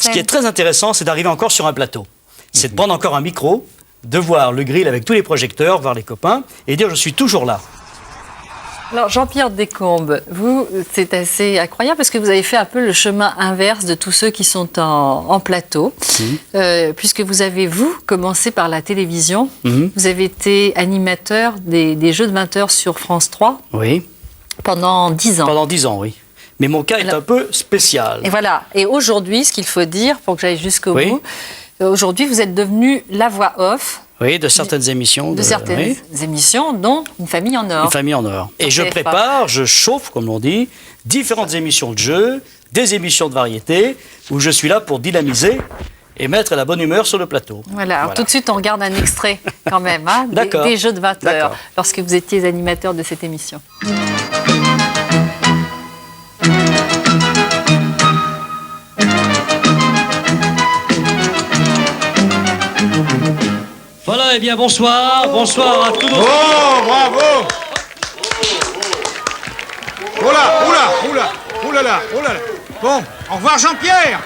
scène. Ce qui est très intéressant, c'est d'arriver encore sur un plateau. C'est de prendre encore un micro, de voir le grill avec tous les projecteurs, voir les copains, et dire je suis toujours là. Alors Jean-Pierre Descombes, vous, c'est assez incroyable parce que vous avez fait un peu le chemin inverse de tous ceux qui sont en plateau, puisque vous avez, commencé par la télévision. Vous avez été animateur des Jeux de 20 heures sur France 3 pendant 10 ans. Pendant 10 ans, oui. Mais mon cas est un peu spécial. Et voilà. Et aujourd'hui, ce qu'il faut dire, pour que j'aille jusqu'au bout, aujourd'hui, vous êtes devenu la voix off. Oui, de certaines émissions. De certaines émissions, dont Une famille en or. Une famille en or. Et je prépare, je chauffe, comme on dit, différentes émissions de jeux, des émissions de variété, où je suis là pour dynamiser et mettre la bonne humeur sur le plateau. Voilà. Alors, tout de suite, on regarde un extrait quand même des Jeux de 20 heures, lorsque vous étiez animateur de cette émission. Voilà, eh bien bonsoir, bonsoir à tous nos... Oh, bravo! Oh là, oh là, oh là, oh là là, oh là là. Bon, au revoir Jean-Pierre!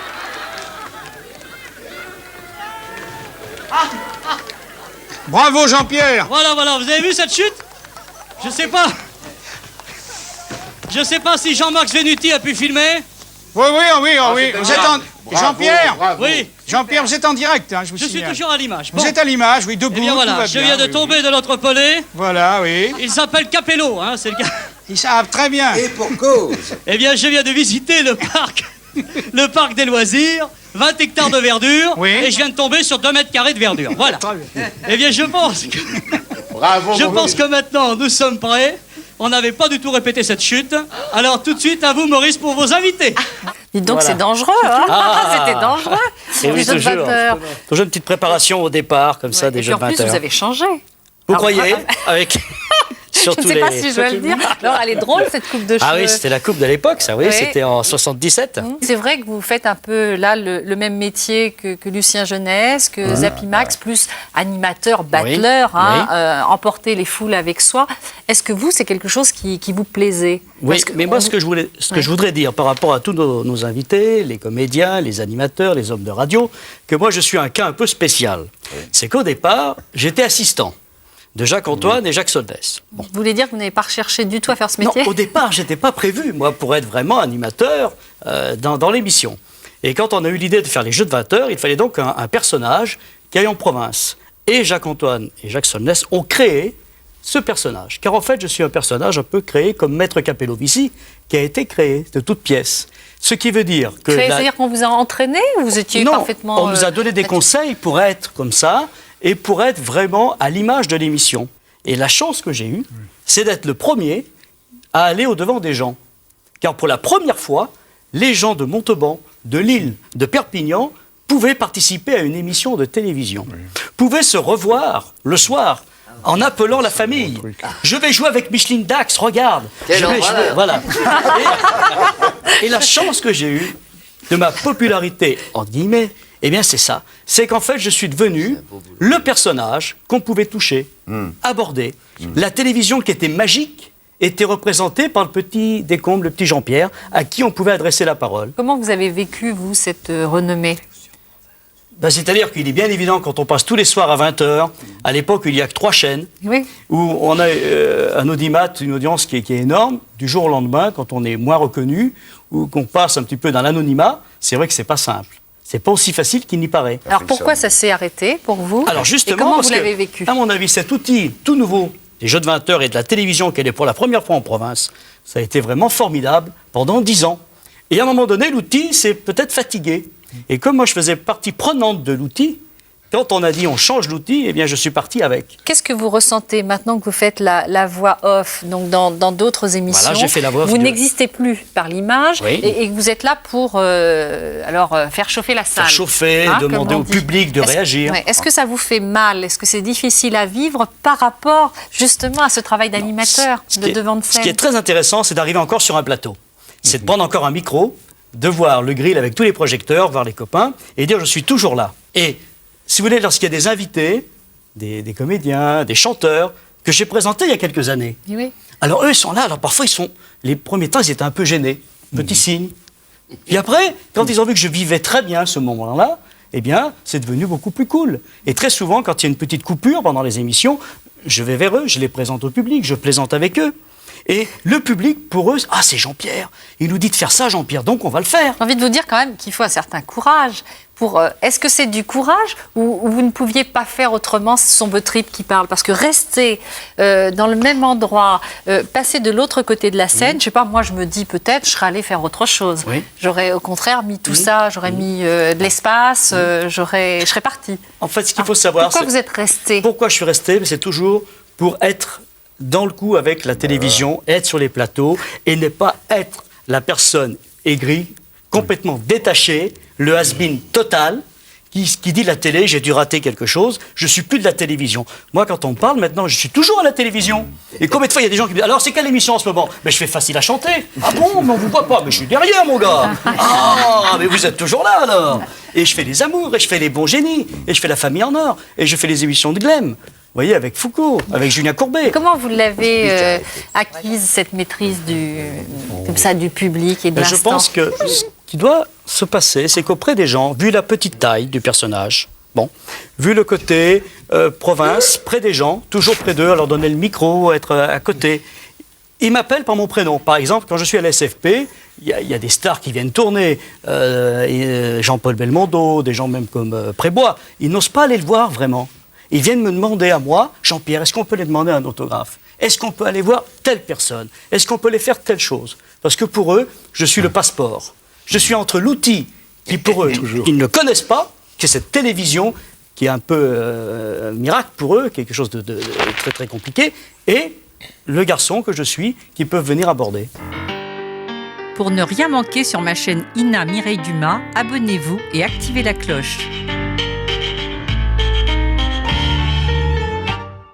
Bravo Jean-Pierre! Voilà, vous avez vu cette chute? Je sais pas si Jean-Marc Svenuti a pu filmer. Oui. Vous êtes en... Jean-Pierre! Oui. Jean-Pierre, vous êtes en direct, hein, je vous Je suis signale. toujours à l'image. Vous êtes à l'image, oui, debout, Eh bien voilà, tout va je bien, viens de tomber de l'autre pelé. Voilà, oui. Il s'appelle Capello, hein, c'est le gars. Ils savent très bien. Et pour cause. Eh bien, je viens de visiter le parc des loisirs, 20 hectares de verdure, et je viens de tomber sur 2 mètres carrés de verdure. Voilà. Eh bien, je pense que maintenant, nous sommes prêts. On n'avait pas du tout répété cette chute. Alors, tout de suite, à vous, Maurice, pour vos invités. Dites donc, c'est dangereux, hein. C'était dangereux. Et oui, les Jeux de 20 heures. Toujours une petite préparation au départ, comme ça, des Jeux de 20 heures. En plus, vous avez changé. Vous croyez avec... Je ne sais pas si je dois le dire. Alors, elle est drôle, cette coupe de cheveux. Ah oui, c'était la coupe de l'époque, ça, oui. C'était en 77. C'est vrai que vous faites un peu, là, le même métier que Lucien Jeunesse, que Zappy Max, plus animateur, battleur, emporter les foules avec soi. Est-ce que vous, c'est quelque chose qui vous plaisait? Oui, mais moi, ce que je voudrais dire par rapport à tous nos invités, les comédiens, les animateurs, les hommes de radio, que moi, je suis un cas un peu spécial. C'est qu'au départ, j'étais assistant de Jacques-Antoine et Jacques Solnès. Vous voulez dire que vous n'avez pas recherché du tout à faire ce métier? Non, au départ, je n'étais pas prévu, moi, pour être vraiment animateur dans l'émission. Et quand on a eu l'idée de faire les Jeux de 20 heures, il fallait donc un personnage qui aille en province. Et Jacques-Antoine et Jacques Solnès ont créé ce personnage. Car en fait, je suis un personnage un peu créé comme Maître Capello-Vici, qui a été créé de toutes pièces. Ce qui veut dire que... C'est-à-dire qu'on vous a entraîné ou vous étiez parfaitement... on nous a donné des conseils pour être comme ça, et pour être vraiment à l'image de l'émission. Et la chance que j'ai eue, c'est d'être le premier à aller au-devant des gens. Car pour la première fois, les gens de Montauban, de Lille, de Perpignan pouvaient participer à une émission de télévision. Pouvaient se revoir le soir en appelant la famille. Je vais jouer avec Micheline Dax, regarde. Je vais jouer, voilà. Et la chance que j'ai eue de ma popularité, entre guillemets, eh bien, c'est ça. C'est qu'en fait, je suis devenu le personnage qu'on pouvait toucher, aborder. La télévision qui était magique était représentée par le petit Descombes, le petit Jean-Pierre, à qui on pouvait adresser la parole. Comment vous avez vécu, vous, cette renommée? C'est-à-dire qu'il est bien évident, quand on passe tous les soirs à 20 h, à l'époque, il n'y a que 3 chaînes, où on a un audimat, une audience qui est énorme, du jour au lendemain, quand on est moins reconnu, ou qu'on passe un petit peu dans l'anonymat, c'est vrai que c'est pas simple. C'est pas aussi facile qu'il n'y paraît. Alors pourquoi ça s'est arrêté pour vous? Alors justement, et comment parce vous l'avez vécu? À mon avis, cet outil tout nouveau, des Jeux de 20 heures et de la télévision qui est pour la première fois en province, ça a été vraiment formidable pendant 10 ans. Et à un moment donné, l'outil s'est peut-être fatigué. Et comme moi, je faisais partie prenante de l'outil, quand on a dit on change l'outil, eh bien, je suis parti avec. Qu'est-ce que vous ressentez maintenant que vous faites la voix off, donc dans d'autres émissions? Voilà, j'ai fait la voix off. Vous n'existez plus par l'image, oui. et que vous êtes là pour faire chauffer la salle. Faire chauffer, demander au public de réagir. Est-ce que ça vous fait mal? Est-ce que c'est difficile à vivre par rapport justement à ce travail d'animateur devant de scène? Ce qui est très intéressant, c'est d'arriver encore sur un plateau. C'est de prendre encore un micro, de voir le grill avec tous les projecteurs, voir les copains, et dire je suis toujours là. Et si vous voulez, lorsqu'il y a des invités, des comédiens, des chanteurs, que j'ai présentés il y a quelques années, alors eux, ils sont là, alors parfois, les premiers temps, ils étaient un peu gênés. Petit signe. Puis après, quand ils ont vu que je vivais très bien ce moment-là, eh bien, c'est devenu beaucoup plus cool. Et très souvent, quand il y a une petite coupure pendant les émissions, je vais vers eux, je les présente au public, je plaisante avec eux. Et le public, pour eux, ah, c'est Jean-Pierre. Il nous dit de faire ça, Jean-Pierre, donc on va le faire. J'ai envie de vous dire quand même qu'il faut un certain courage. Est-ce que c'est du courage ou vous ne pouviez pas faire autrement? Ce sont vos tripes qui parlent. Parce que rester dans le même endroit, passer de l'autre côté de la scène, je sais pas, moi je me dis peut-être je serais allée faire autre chose. Oui. J'aurais au contraire mis tout ça, j'aurais mis de l'espace, je serais partie. En fait, ce qu'il faut savoir, pourquoi vous êtes resté? Pourquoi je suis resté? C'est toujours pour être dans le coup avec la télévision, être sur les plateaux et ne pas être la personne aigrie, complètement détachée, le has-been total, qui dit la télé, j'ai dû rater quelque chose, je suis plus de la télévision. Moi, quand on me parle maintenant, je suis toujours à la télévision. Et combien de fois il y a des gens qui me disent, alors c'est quelle émission en ce moment? Mais je fais facile à chanter. Ah bon, mais on vous voit pas. Mais je suis derrière, mon gars. Ah, mais vous êtes toujours là alors. Et je fais les amours, et je fais les bons génies, et je fais la famille en or, et je fais les émissions de Glem. Vous voyez, avec Foucault, avec Julien Courbet. Comment vous l'avez acquise, cette maîtrise comme ça, du public et de l'instant? Je pense que ce qui doit se passer, c'est qu'auprès des gens, vu la petite taille du personnage, vu le côté province, près des gens, toujours près d'eux, à leur donner le micro, être à côté, ils m'appellent par mon prénom. Par exemple, quand je suis à la SFP, il y a des stars qui viennent tourner, Jean-Paul Belmondo, des gens même comme Prébois, ils n'osent pas aller le voir vraiment. Ils viennent me demander à moi, Jean-Pierre, est-ce qu'on peut les demander un autographe? Est-ce qu'on peut aller voir telle personne? Est-ce qu'on peut les faire telle chose? Parce que pour eux, je suis le passeport. Je suis entre l'outil qui, pour eux, ils ne connaissent pas, qui est cette télévision, qui est un peu miracle pour eux, quelque chose de très très compliqué, et le garçon que je suis, qui peuvent venir aborder. Pour ne rien manquer sur ma chaîne Ina Mireille Dumas, abonnez-vous et activez la cloche.